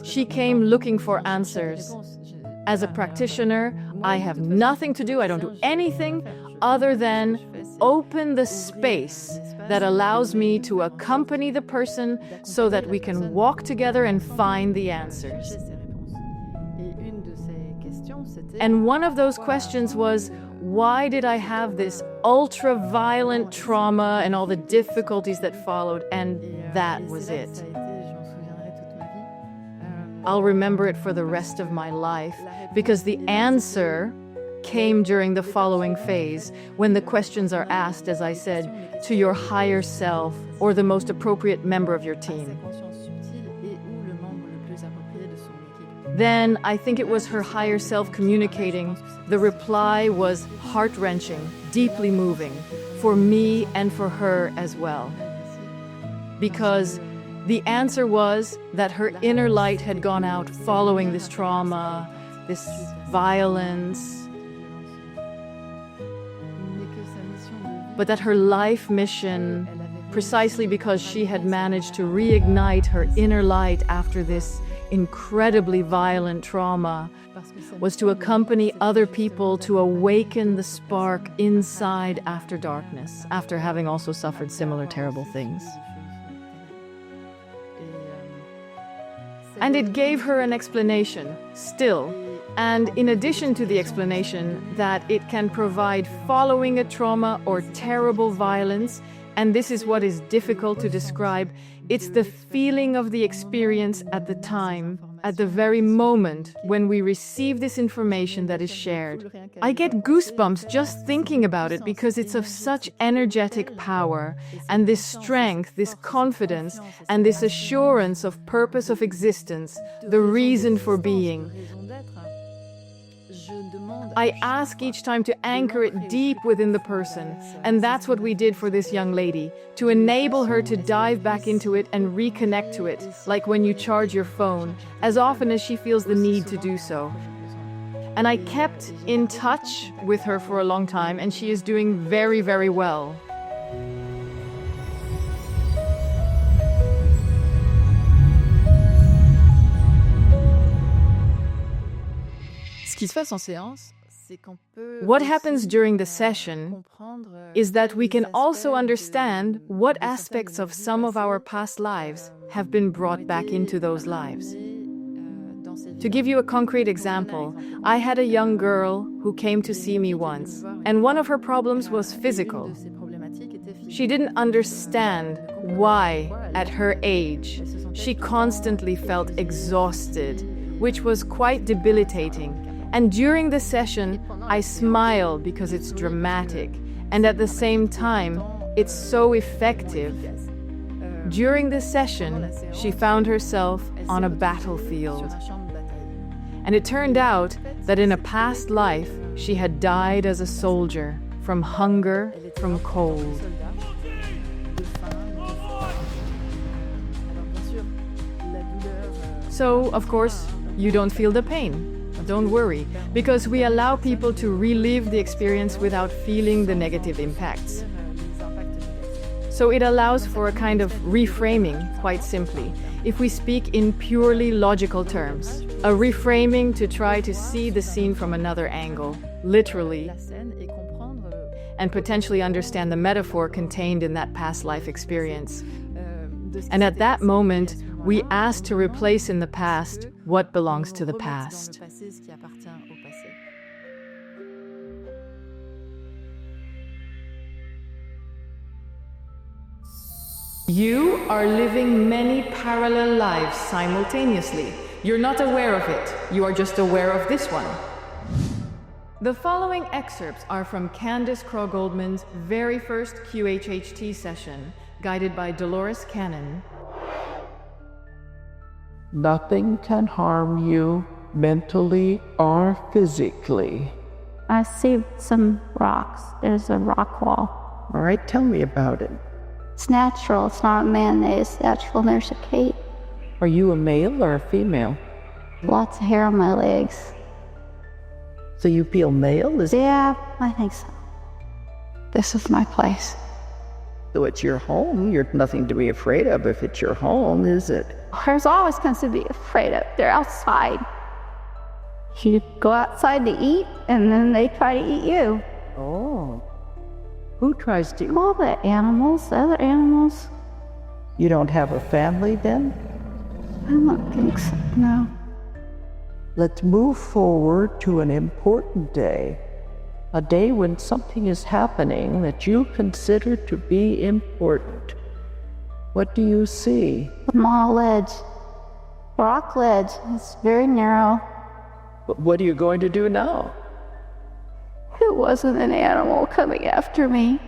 She came looking for answers. As a practitioner, I have nothing to do, I don't do anything other than open the space that allows me to accompany the person so that we can walk together and find the answers. And one of those questions was, why did I have this ultra-violent trauma and all the difficulties that followed? And that was it. I'll remember it for the rest of my life, because the answer came during the following phase, when the questions are asked, as I said, to your higher self or the most appropriate member of your team. Then I think it was her higher self communicating. The reply was heart-wrenching, deeply moving, for me and for her as well. Because the answer was that her inner light had gone out following this trauma, this violence, but that her life mission, precisely because she had managed to reignite her inner light after this incredibly violent trauma, was to accompany other people to awaken the spark inside after darkness, after having also suffered similar terrible things. And it gave her an explanation, still, and in addition to the explanation that it can provide following a trauma or terrible violence, and this is what is difficult to describe, it's the feeling of the experience at the time, at the very moment when we receive this information that is shared. I get goosebumps just thinking about it because it's of such energetic power, and this strength, this confidence, and this assurance of purpose of existence, the reason for being. I ask each time to anchor it deep within the person, and that's what we did for this young lady, to enable her to dive back into it and reconnect to it, like when you charge your phone, as often as she feels the need to do so. And I kept in touch with her for a long time, and she is doing very, very well. What happens during the session is that we can also understand what aspects of some of our past lives have been brought back into those lives. To give you a concrete example, I had a young girl who came to see me once, and one of her problems was physical. She didn't understand why, at her age, she constantly felt exhausted, which was quite debilitating. And during the session, I smile because it's dramatic, and at the same time, it's so effective. During the session, she found herself on a battlefield. And it turned out that in a past life, she had died as a soldier, from hunger, from cold. So, of course, you don't feel the pain. Don't worry, because we allow people to relive the experience without feeling the negative impacts. So it allows for a kind of reframing, quite simply, if we speak in purely logical terms. A reframing to try to see the scene from another angle, literally, and potentially understand the metaphor contained in that past life experience. And at that moment, we ask to replace in the past what belongs to the past. You are living many parallel lives simultaneously. You're not aware of it. You are just aware of this one. The following excerpts are from Candace Craw-Goldman's very first QHHT session, guided by Dolores Cannon. Nothing can harm you mentally or physically. I see some rocks. There's a rock wall. All right, tell me about it. It's natural. It's not man-made. It's natural. There's a cape. Are you a male or a female? Lots of hair on my legs. So you feel male? Yeah, I think so. This is my place. So it's your home. You're nothing to be afraid of if it's your home, is it? There's always things to be afraid of. They're outside. You go outside to eat, and then they try to eat you. Oh. Who tries to? All the animals, the other animals. You don't have a family then? I don't think so, no. Let's move forward to an important day. A day when something is happening that you consider to be important. What do you see? I'm on a ledge. Rock ledge. It's very narrow. But what are you going to do now? It wasn't an animal coming after me.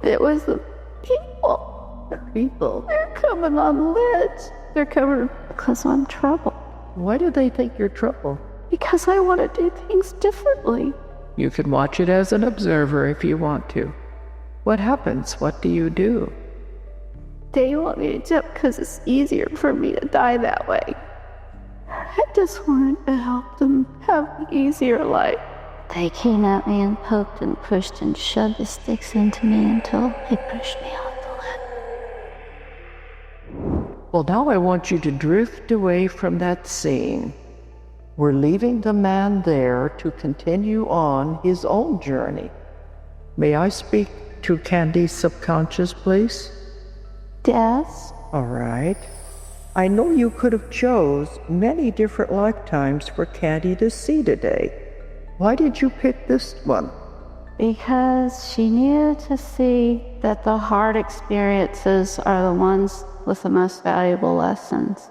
It was the people. The people? They're coming on the ledge. They're coming because I'm in trouble. Why do they think you're trouble? Because I want to do things differently. You can watch it as an observer if you want to. What happens? What do you do? They want me to jump because it's easier for me to die that way. I just wanted to help them have an easier life. They came at me and poked and pushed and shoved the sticks into me until they pushed me off the ledge. Well, now I want you to drift away from that scene. We're leaving the man there to continue on his own journey. May I speak to Candy's subconscious, please? Yes? All right. I know you could have chose many different lifetimes for Candy to see today. Why did you pick this one? Because she needed to see that the hard experiences are the ones with the most valuable lessons.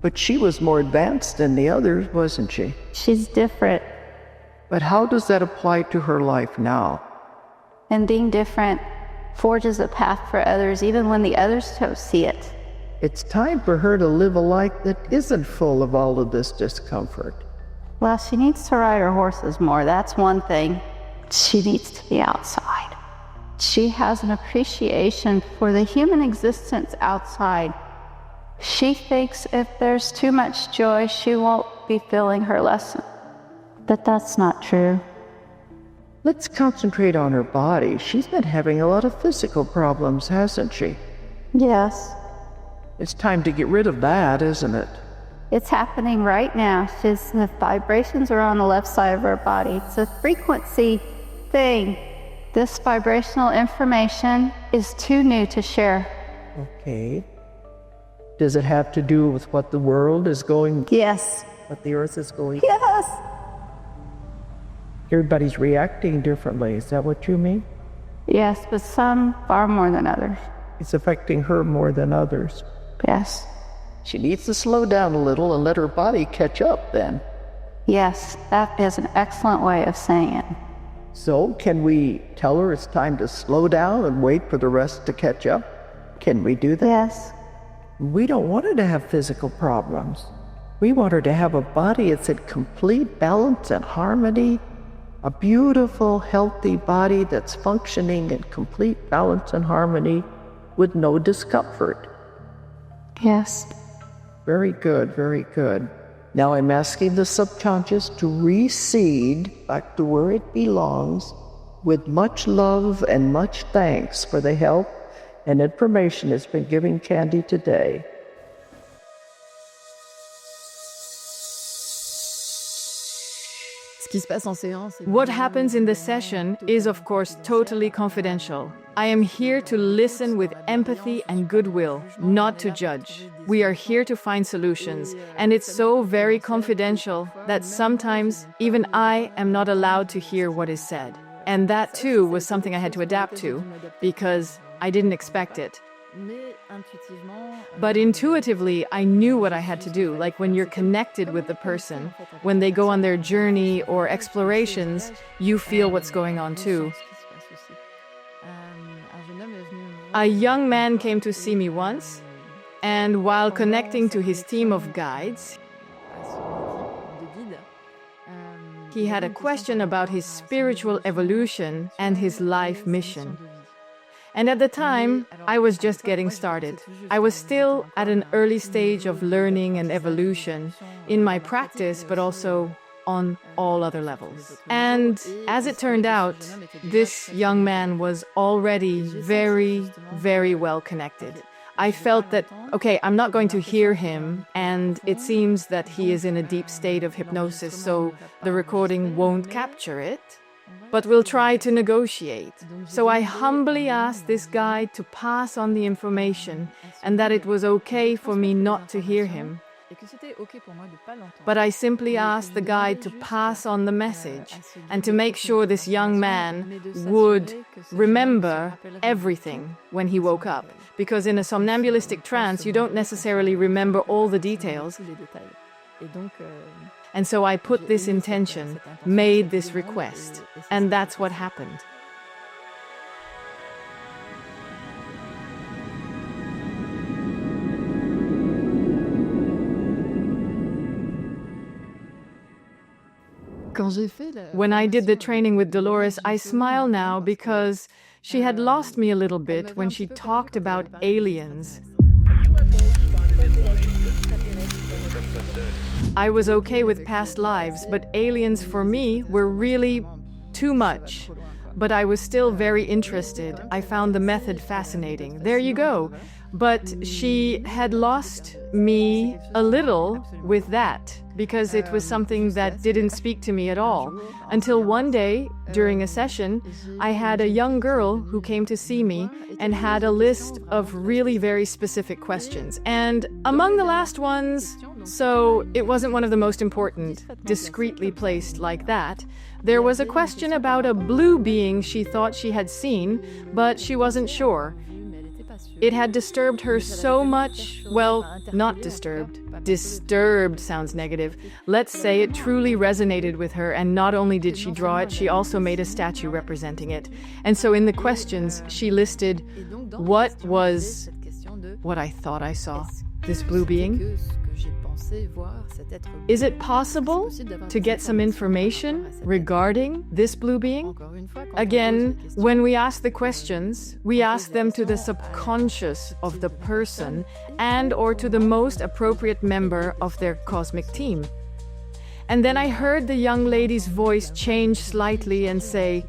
But she was more advanced than the others, wasn't she? She's different. But how does that apply to her life now? And being different forges a path for others, even when the others don't see it. It's time for her to live a life that isn't full of all of this discomfort. Well, she needs to ride her horses more, that's one thing. She needs to be outside. She has an appreciation for the human existence outside. She thinks if there's too much joy, she won't be feeling her lesson. But that's not true. Let's concentrate on her body. She's been having a lot of physical problems, hasn't she? Yes. It's time to get rid of that, isn't it? It's happening right now. The vibrations are on the left side of her body. It's a frequency thing. This vibrational information is too new to share. Okay. Does it have to do with what the world is going? Yes. What the earth is going? Yes. Everybody's reacting differently. Is that what you mean? Yes, but some far more than others. It's affecting her more than others. Yes. She needs to slow down a little and let her body catch up then. Yes, that is an excellent way of saying it. So, can we tell her it's time to slow down and wait for the rest to catch up? Can we do that? Yes. We don't want her to have physical problems. We want her to have a body that's in complete balance and harmony, a beautiful, healthy body that's functioning in complete balance and harmony with no discomfort. Yes. Very good, very good. Now I'm asking the subconscious to reseed back to where it belongs with much love and much thanks for the help and information it's been giving Candy today. What happens in the session is, of course, totally confidential. I am here to listen with empathy and goodwill, not to judge. We are here to find solutions, and it's so very confidential that sometimes even I am not allowed to hear what is said. And that, too, was something I had to adapt to, because I didn't expect it. But intuitively, I knew what I had to do. Like when you're connected with the person, when they go on their journey or explorations, you feel what's going on too. A young man came to see me once, and while connecting to his team of guides, he had a question about his spiritual evolution and his life mission. And at the time, I was just getting started. I was still at an early stage of learning and evolution in my practice, but also on all other levels. And as it turned out, this young man was already very, very well connected. I felt that, okay, I'm not going to hear him, and it seems that he is in a deep state of hypnosis, so the recording won't capture it. But we'll try to negotiate. So I humbly asked this guide to pass on the information and that it was okay for me not to hear him. But I simply asked the guide to pass on the message and to make sure this young man would remember everything when he woke up. Because in a somnambulistic trance, you don't necessarily remember all the details. And so I put this intention, made this request, and that's what happened. When I did the training with Dolores, I smile now because she had lost me a little bit when she talked about aliens. I was okay with past lives, but aliens for me were really too much. But I was still very interested. I found the method fascinating. There you go. But she had lost me a little with that because it was something that didn't speak to me at all. Until one day, during a session, I had a young girl who came to see me and had a list of really very specific questions. And among the last ones, so it wasn't one of the most important, discreetly placed like that, there was a question about a blue being she thought she had seen, but she wasn't sure. It had disturbed her so much, well, not disturbed. Disturbed sounds negative. Let's say it truly resonated with her, and not only did she draw it, she also made a statue representing it. And so in the questions, she listed what was what I thought I saw, this blue being. Is it possible to get some information regarding this blue being? Again, when we ask the questions, we ask them to the subconscious of the person and or to the most appropriate member of their cosmic team. And then I heard the young lady's voice change slightly and say,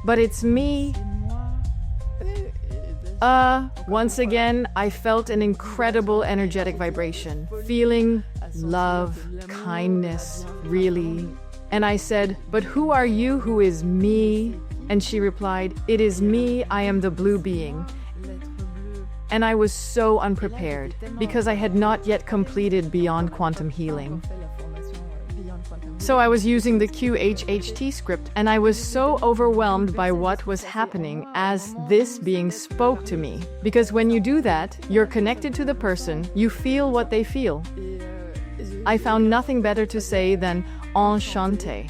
"But it's me." Once again, I felt an incredible energetic vibration, feeling love, kindness, really. And I said, "But who are you who is me?" And she replied, "It is me, I am the blue being." And I was so unprepared because I had not yet completed Beyond Quantum Healing. So I was using the QHHT script, and I was so overwhelmed by what was happening as this being spoke to me. Because when you do that, you're connected to the person, you feel what they feel. I found nothing better to say than enchanté.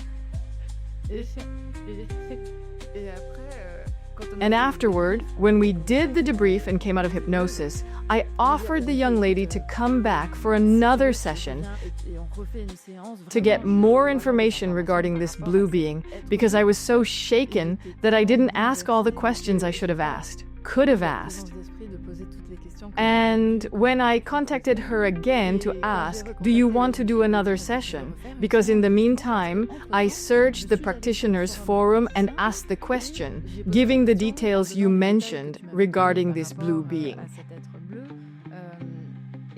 And afterward, when we did the debrief and came out of hypnosis, I offered the young lady to come back for another session to get more information regarding this blue being, because I was so shaken that I didn't ask all the questions I should have asked, could have asked. And when I contacted her again to ask, "Do you want to do another session?" Because in the meantime, I searched the practitioners forum and asked the question, giving the details you mentioned regarding this blue being.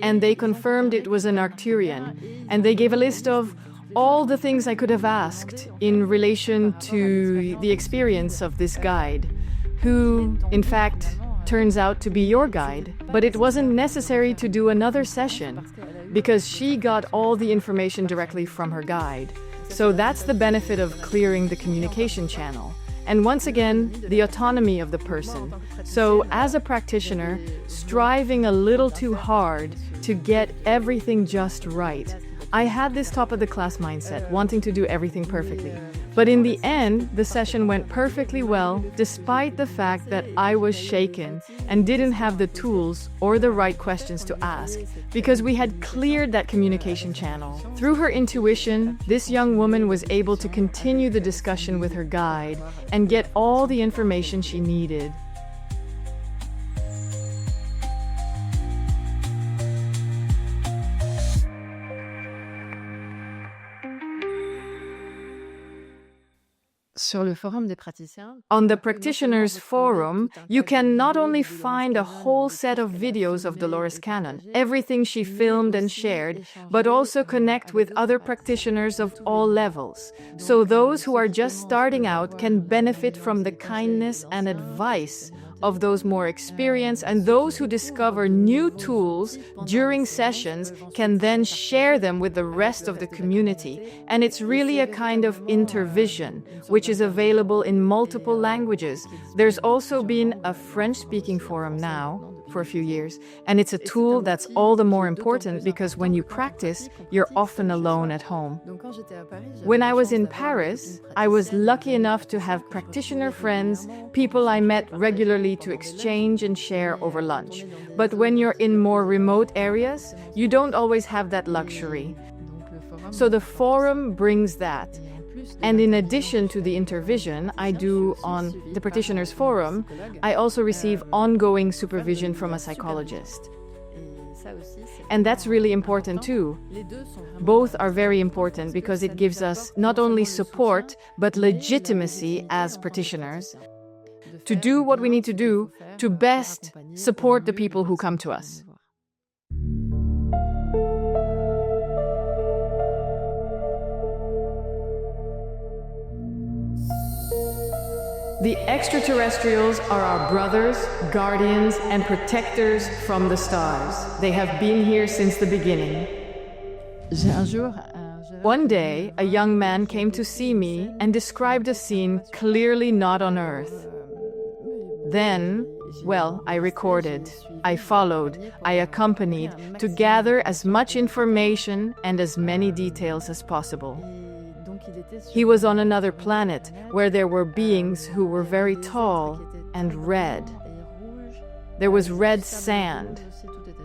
And they confirmed it was an Arcturian, and they gave a list of all the things I could have asked in relation to the experience of this guide, who, in fact, turns out to be your guide. But it wasn't necessary to do another session because she got all the information directly from her guide. So that's the benefit of clearing the communication channel. And once again, the autonomy of the person. So as a practitioner, striving a little too hard to get everything just right. I had this top-of-the-class mindset, wanting to do everything perfectly. But in the end, the session went perfectly well, despite the fact that I was shaken and didn't have the tools or the right questions to ask, because we had cleared that communication channel. Through her intuition, this young woman was able to continue the discussion with her guide and get all the information she needed. On the practitioners forum, you can not only find a whole set of videos of Dolores Cannon, everything she filmed and shared, but also connect with other practitioners of all levels. So those who are just starting out can benefit from the kindness and advice of those more experienced, and those who discover new tools during sessions can then share them with the rest of the community. And it's really a kind of intervision, which is available in multiple languages. There's also been a French-speaking forum now for a few years, and it's a tool that's all the more important because when you practice, you're often alone at home. When I was in Paris, I was lucky enough to have practitioner friends, people I met regularly to exchange and share over lunch. But when you're in more remote areas, you don't always have that luxury. So the forum brings that. And in addition to the intervision I do on the practitioners forum, I also receive ongoing supervision from a psychologist. And that's really important too. Both are very important because it gives us not only support, but legitimacy as practitioners to do what we need to do to best support the people who come to us. The extraterrestrials are our brothers, guardians, and protectors from the stars. They have been here since the beginning. One day, a young man came to see me and described a scene clearly not on Earth. Then, well, I recorded, I followed, I accompanied to gather as much information and as many details as possible. He was on another planet where there were beings who were very tall and red. There was red sand.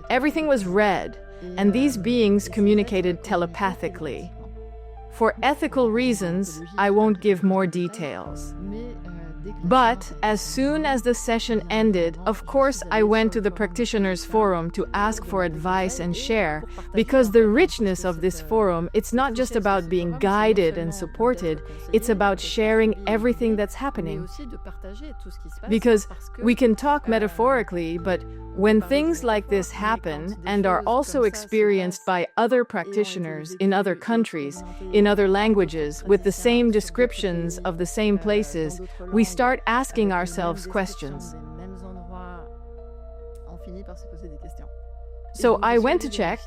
Everything was red, and these beings communicated telepathically. For ethical reasons, I won't give more details. But as soon as the session ended, of course, I went to the practitioners forum to ask for advice and share, because the richness of this forum, it's not just about being guided and supported, it's about sharing everything that's happening. Because we can talk metaphorically, but when things like this happen and are also experienced by other practitioners in other countries, in other languages, with the same descriptions of the same places, we start asking ourselves questions. So I went to check,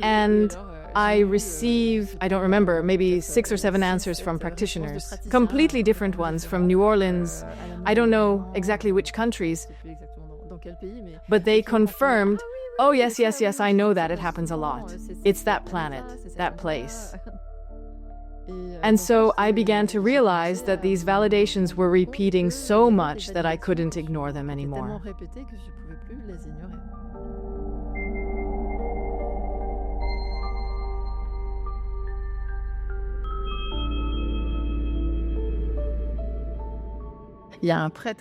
and I receive, I don't remember, maybe 6 or 7 answers from practitioners, completely different ones from New Orleans. I don't know exactly which countries, but they confirmed, oh yes, I know that, it happens a lot. It's that planet, that place. And so I began to realize that these validations were repeating so much that I couldn't ignore them anymore.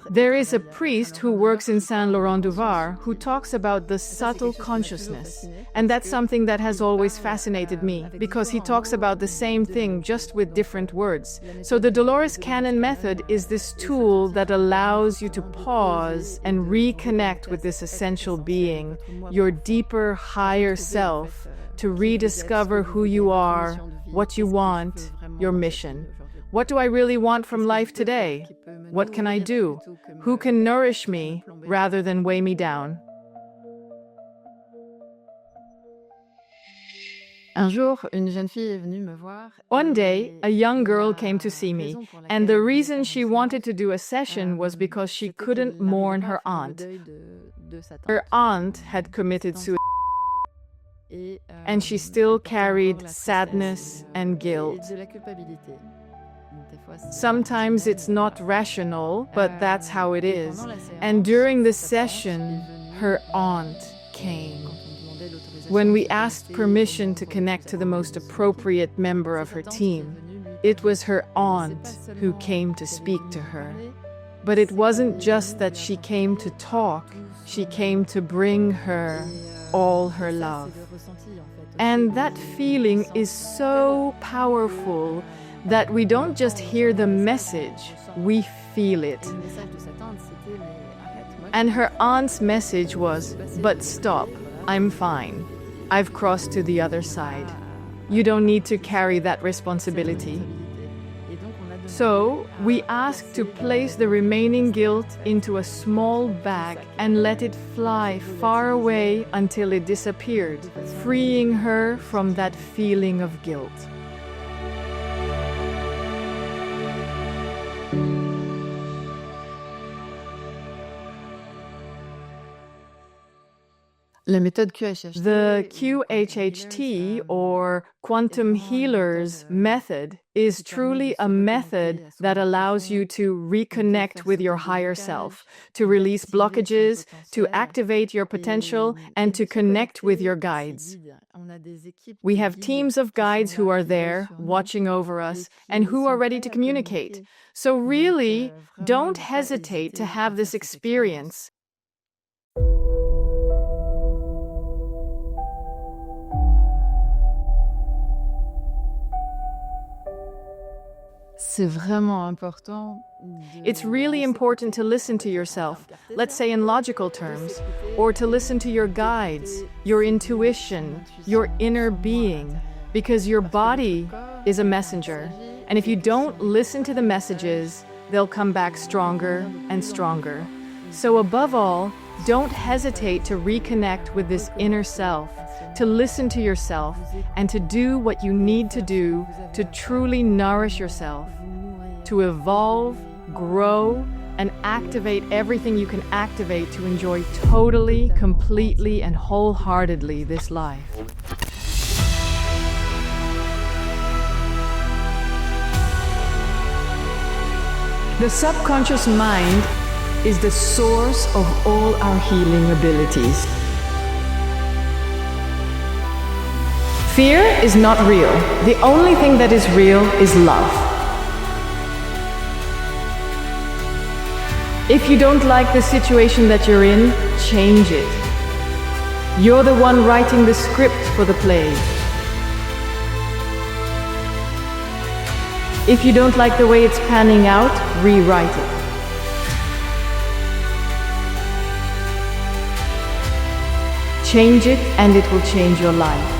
There is a priest who works in Saint-Laurent-du-Var who talks about the subtle consciousness. And that's something that has always fascinated me, because he talks about the same thing just with different words. So the Dolores Cannon method is this tool that allows you to pause and reconnect with this essential being, your deeper, higher self, to rediscover who you are, what you want, your mission. What do I really want from life today? What can I do? Who can nourish me rather than weigh me down? One day, a young girl came to see me, and the reason she wanted to do a session was because she couldn't mourn her aunt. Her aunt had committed suicide, and she still carried sadness and guilt. Sometimes it's not rational, but that's how it is. And during the session, her aunt came. When we asked permission to connect to the most appropriate member of her team, it was her aunt who came to speak to her. But it wasn't just that she came to talk, she came to bring her all her love. And that feeling is so powerful that we don't just hear the message, we feel it. And her aunt's message was, but stop, I'm fine. I've crossed to the other side. You don't need to carry that responsibility. So we asked to place the remaining guilt into a small bag and let it fly far away until it disappeared, freeing her from that feeling of guilt. The QHHT, or Quantum Healers method, is truly a method that allows you to reconnect with your higher self, to release blockages, to activate your potential, and to connect with your guides. We have teams of guides who are there, watching over us, and who are ready to communicate. So really, don't hesitate to have this experience. It's really important to listen to yourself, let's say in logical terms, or to listen to your guides, your intuition, your inner being, because your body is a messenger. And if you don't listen to the messages, they'll come back stronger and stronger. So above all, don't hesitate to reconnect with this inner self, to listen to yourself, and to do what you need to do to truly nourish yourself, to evolve, grow, and activate everything you can activate to enjoy totally, completely, and wholeheartedly this life. The subconscious mind is the source of all our healing abilities. Fear is not real. The only thing that is real is love. If you don't like the situation that you're in, change it. You're the one writing the script for the play. If you don't like the way it's panning out, rewrite it. Change it and it will change your life.